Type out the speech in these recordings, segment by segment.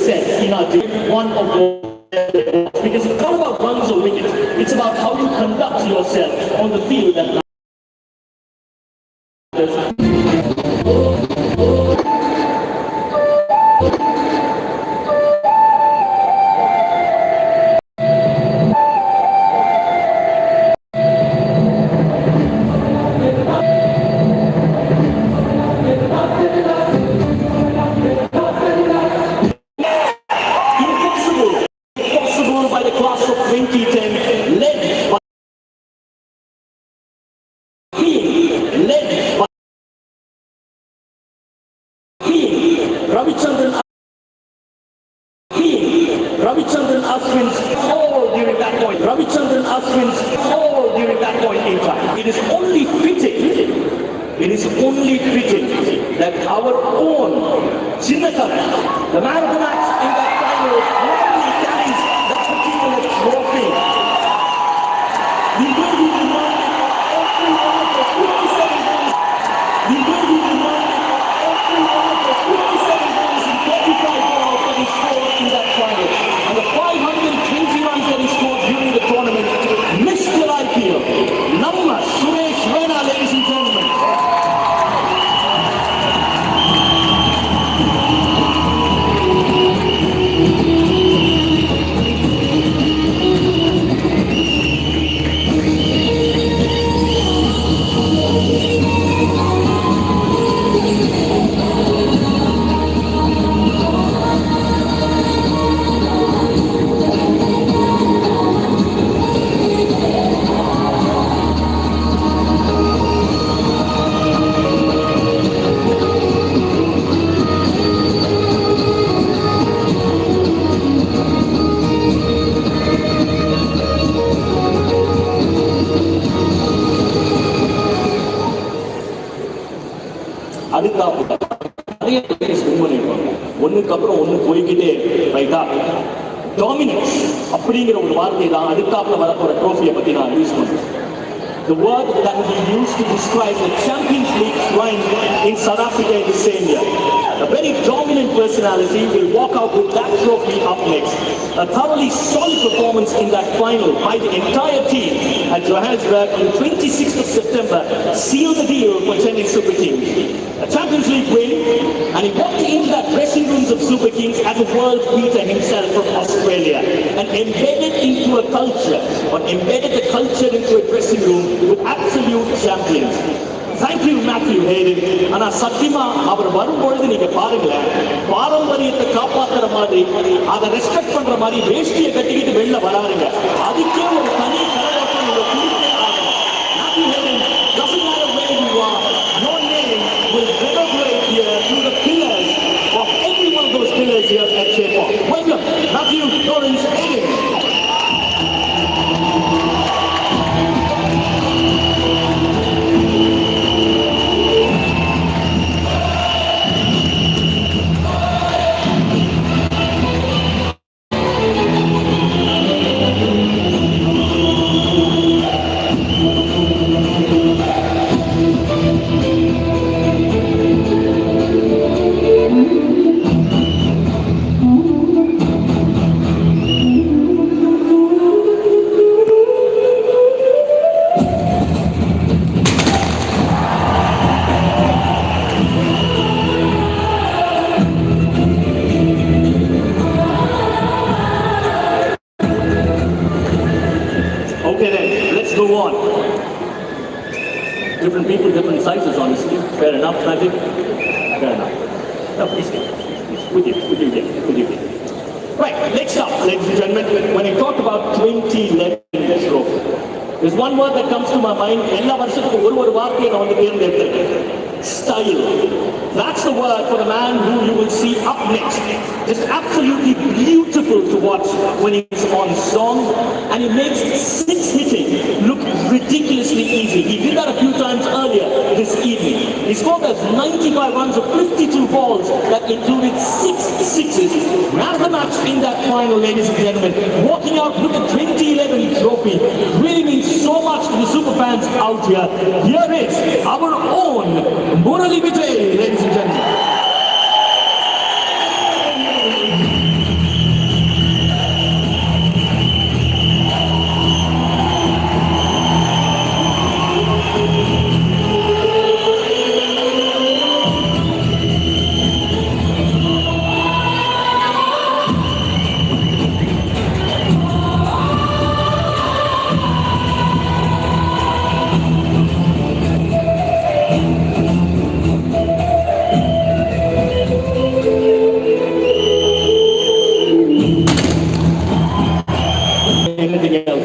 said in our day, one of those. Because it's not about runs or wickets, it's about how you conduct yourself on the field that matters. Impossible by the class of 2010, led by Ravichandran Ashwin's all during that point. Ravichandran Ashwin's all during that point in time. It is only fitting that our own Chinnakaran, the man of the match in that final, proudly carries that particular trophy. We will be reminded of every one of the 57 goals. We will be reminded of every one of the 57 goals and 35 balls that he scored in that final. And the 520 runs that he scored during the tournament. Mr. IPL, Namma Suresh Raina, ladies and gentlemen. ஒண்ணுக்கு அப்புறம் ஒண்ணு போய்கிட்டே ரைட்டா dominance அப்படிங்கிற ஒரு வார்த்தை தான் அடுத்தாப்புல வரப்போற ட்ரோஃபியை பத்தி நான் யூஸ் பண்றேன். The word that we used to describe the Champions League triumph in South Africa in the same year. A very dominant personality will walk out with that trophy up next. A thoroughly solid performance in that final by the entire team at Johannesburg on 26th of September sealed the deal for Chennai Super Kings. A Champions League win, and he walked into that dressing rooms of Super Kings as a world beater himself from Australia and embedded the culture into a dressing room with absolute champions. Thank you, Matthew Hayden. ஆனா சத்தியமா அவர் வரும்பொழுது நீங்க பாருங்களேன், பாரம்பரியத்தை காப்பாத்துற மாதிரி அதை respect பண்ற மாதிரி வேஷ்டியை கட்டிக்கிட்டு வெளில வராருங்க. அதுக்கே ஒரு தனி கரகோட்டம் உங்க குறிப்பே ஆகும். Matthew Hayden, doesn't matter where you are, your name will reverberate here through the pillars of every one of those pillars here at Chepauk. Welcome, Matthew Lawrence Hayden. Different people, different sizes, honestly. Fair enough, Magic? Fair enough. No, please. With you. Right, next up, ladies and gentlemen, when I talk about 2011 trophy, there's one word that comes to my mind. எல்லா வருஷத்துக்கு ஒரு வார்த்தையை நான் வந்து தேர்ந்தெடுத்திருக்கேன். Style. That's the word for the man who you will see up next. Just absolutely beautiful to watch when he's on song, and he makes six hitting look ridiculously easy. He did that a few times earlier this evening. He scored those 95 runs of 52 balls that included 6 sixes. Man of the match in that final, ladies and gentlemen. Walking out with the 2011 trophy really means so much to the super fans out here. Here is our own Murali Vijay, ladies and gentlemen.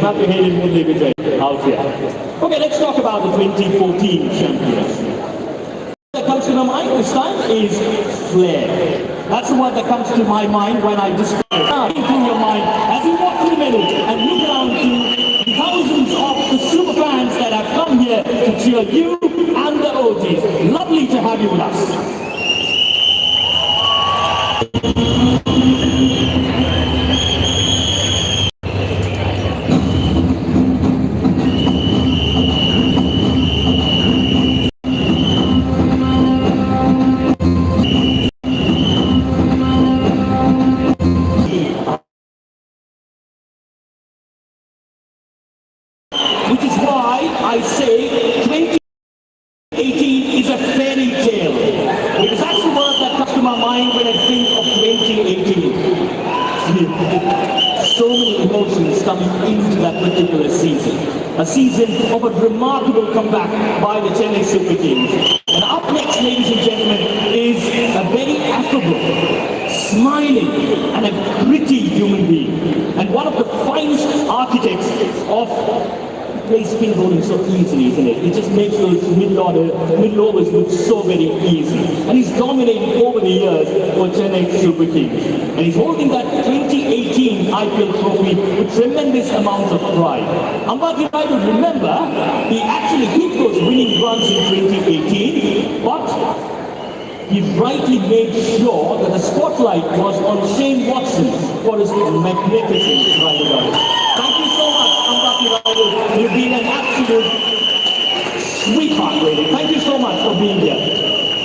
have to hail in Murli Vijay out here. Okay, let's talk about the 2014 champions. What comes to my mind this time is flair. That's the word that comes to my mind when I describe it. Now, into your mind as you walk to the middle and look around to thousands of the super fans that have come here to cheer you and the OGs. Lovely to have you with us. Which is why I say 2018 is a fairy tale. Because that's the word that comes to my mind when I think of 2018. So many emotions coming into that particular season. A season of a remarkable comeback by the Chennai Super Kings. And up next, ladies and gentlemen, is a very affable, smiling, and a gritty human being. And one of the finest architects of plays spin bowling so easily, isn't it? It just makes those middle overs look so very easy. And he's dominated over the years for Chennai Super Kings. And he's holding that 2018 IPL trophy with tremendous amounts of pride. Ambati Rayudu, remember, he actually hit those winning runs in 2018, but he rightly made sure that the spotlight was on Shane Watson for his magnificent ride. Thank you so much, Ambati Rayudu. You've been an absolute sweetheart, really. Thank you so much for being here.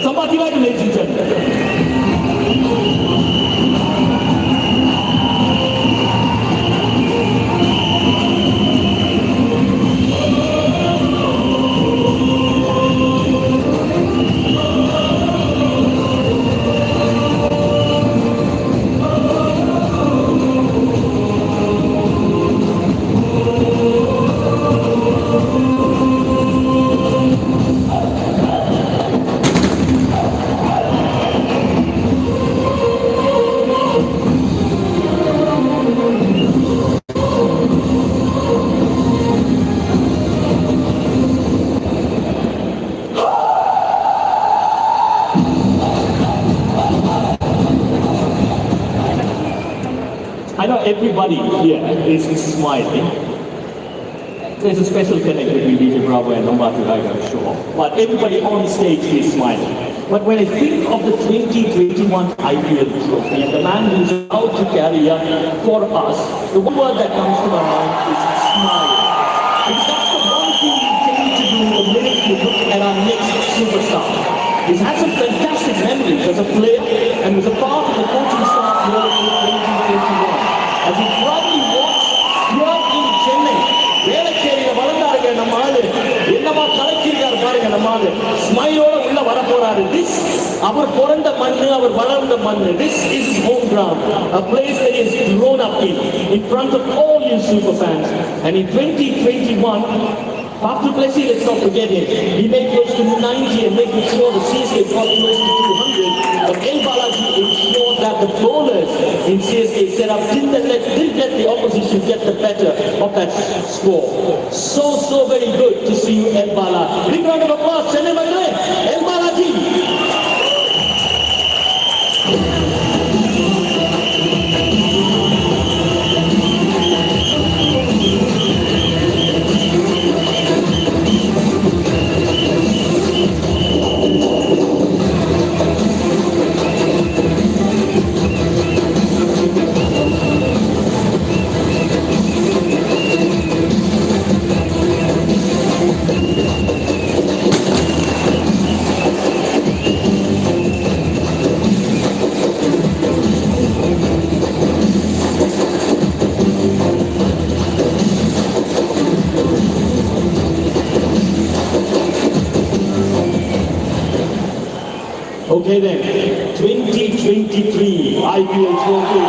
Ambati Rayudu, ladies and gentlemen. I know everybody here is smiling. There's a special connect between DJ Bravo and Ambati Rayudu, I'm sure. But everybody on stage is smiling. But when I think of the 2021 IPL trophy and the man who's out to carry it for us, the one word that comes to my mind is smile. Because that's the one thing we tend to do the minute we look at our next superstar. He's had some fantastic memories as a player and was a part of the coaching staff here in 2021. As he proudly walks here in Chennai, வேலைச்சேரியில வளர்ந்தாருங்க நம்ம ஆளு, என்னமா கலக்கிருக்காரு பாருங்க நம்ம ஆளு, ஸ்மைலோட உள்ள வர போறாரு. This அவர் பிறந்த மண்ணு, அவர் வளர்ந்த மண்ணு. This is his home ground, a place that he has grown up in front of all you super fans. And in 2021, after Plessis, let's not forget it, he made close to 90 and making sure the CSK got close to 200. But El Balaji ensured that the bowlers in CSK set up didn't let the opposition get the better of that score. So very good to see you, El Bala. Big round of applause, Chennai Bandre, El Balaji. Okay then, 2023 IPL trophy.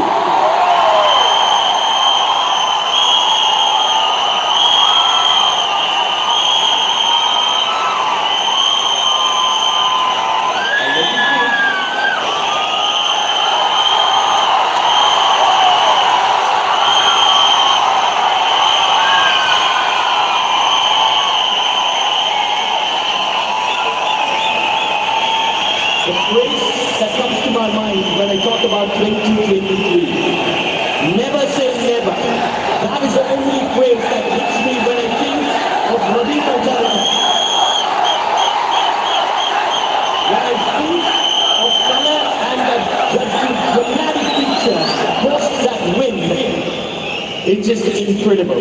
It's just incredible.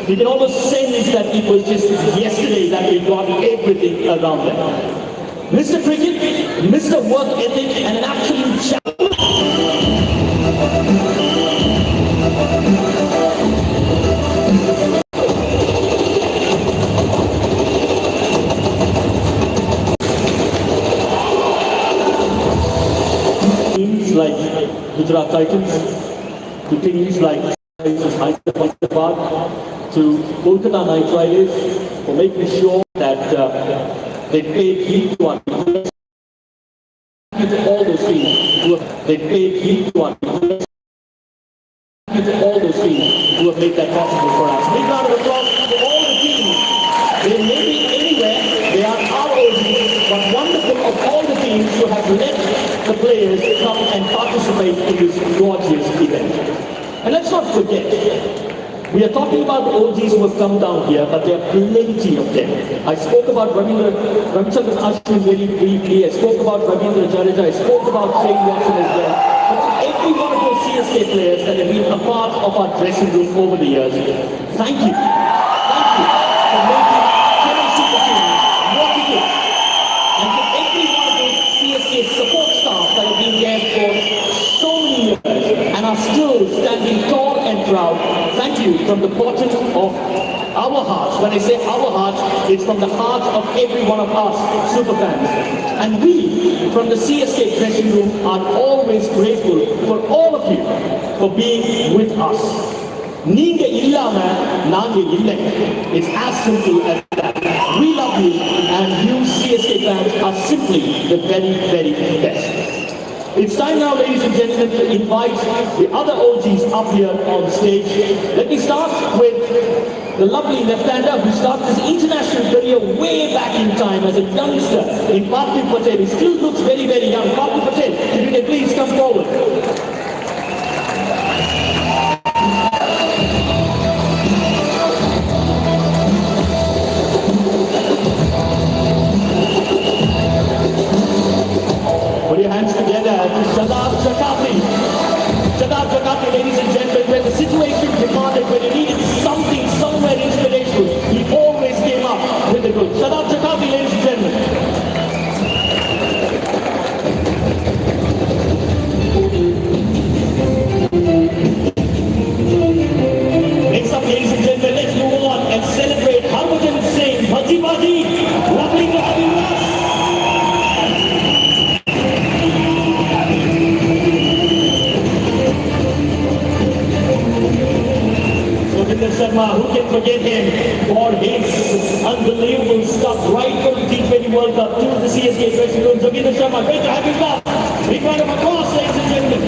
You can almost sense that it was just yesterday that we got everything around them. Mr. Cricket, Mr. Work Ethic, and an absolute champion. Teams like Gujarat Titans, to teams like Hyderabad, to Kolkata Knight Riders for making sure that they paid heed to our request. To all those teams who have they paid heed to our request. To all those teams who have made that possible for us. Big round of applause to all the teams. They may be anywhere, they are our OGs, but wonderful of all the teams who have let the players come and participate in this gorgeous event. And let's not forget, we are talking about the OGs who have come down here, but there are plenty of them. I spoke about Ravichandran Ashwin very briefly. I spoke about Ravindra Jadeja. I spoke about Shane Watson as well. But to every one of those CSK players that have been a part of our dressing room over the years, thank you. Thank you for making Chennai Super Kings what it is. And to every one of those CSK support staff that have been there for so many years and are still standing tall and proud, thank you from the bottom of our hearts. When I say our hearts, it's from the heart of every one of us superfans. And we, from the CSK dressing room, are always grateful for all of you for being with us. Neenga illama naanga illai. It's as simple as that. We love you, and you CSK fans are simply the very, very best. It's time now, ladies and gentlemen, to invite the other OGs up here on the stage. Let me start with the lovely left-hander who started his international career way back in time as a youngster in Parthiv Patel. He still looks very, very young. Parthiv Patel, if you can please come forward. Put your hands together to Shadab Jakati. Shadab Jakati, ladies and gentlemen, when the situation demanded, when he needed something, somewhere inspirational, he always came up with the good. Shadab Jakati, ladies and gentlemen. Next up, ladies and gentlemen, let's move on and celebrate Harbhajan Singh. Bhaji Bhaji, lovely to have you with us. Sharma, who can forget him for his unbelievable stuff right from the T20 World Cup to the CSK dressing room. Joginder Sharma, great to have you back. Big round of applause, ladies and gentlemen.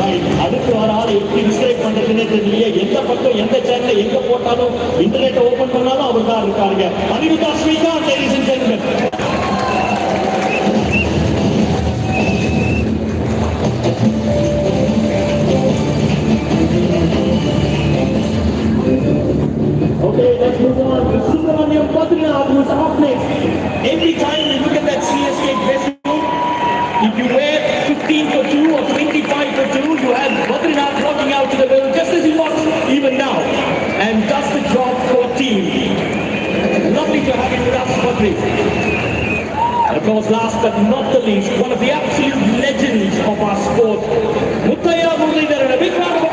Right, அடுத்து வர ஆள் எப்படி describe பண்றதுன்னு தெரியல. எந்த பக்கம் எந்த சேனல்ல எங்க போட்டாலும் இன்டர்நெட் ஓபன் பண்ணாலும் அவர் தான் இருக்காருங்க. Aniruddha Srikanth, ladies and gentlemen. Okay, let's move on to Subramaniam Badrinath, who is up next. Every time we look at that CSK dressing room, if you wear 15 for 2 or 25 for 2, you have Badrinath walking out to the middle, just as he walks even now, and does the job for team. Lovely to have you with us, Badri. And of course, last but not the least, one of the absolute legends of our sport, Muthaiya Muralidharan. A big round of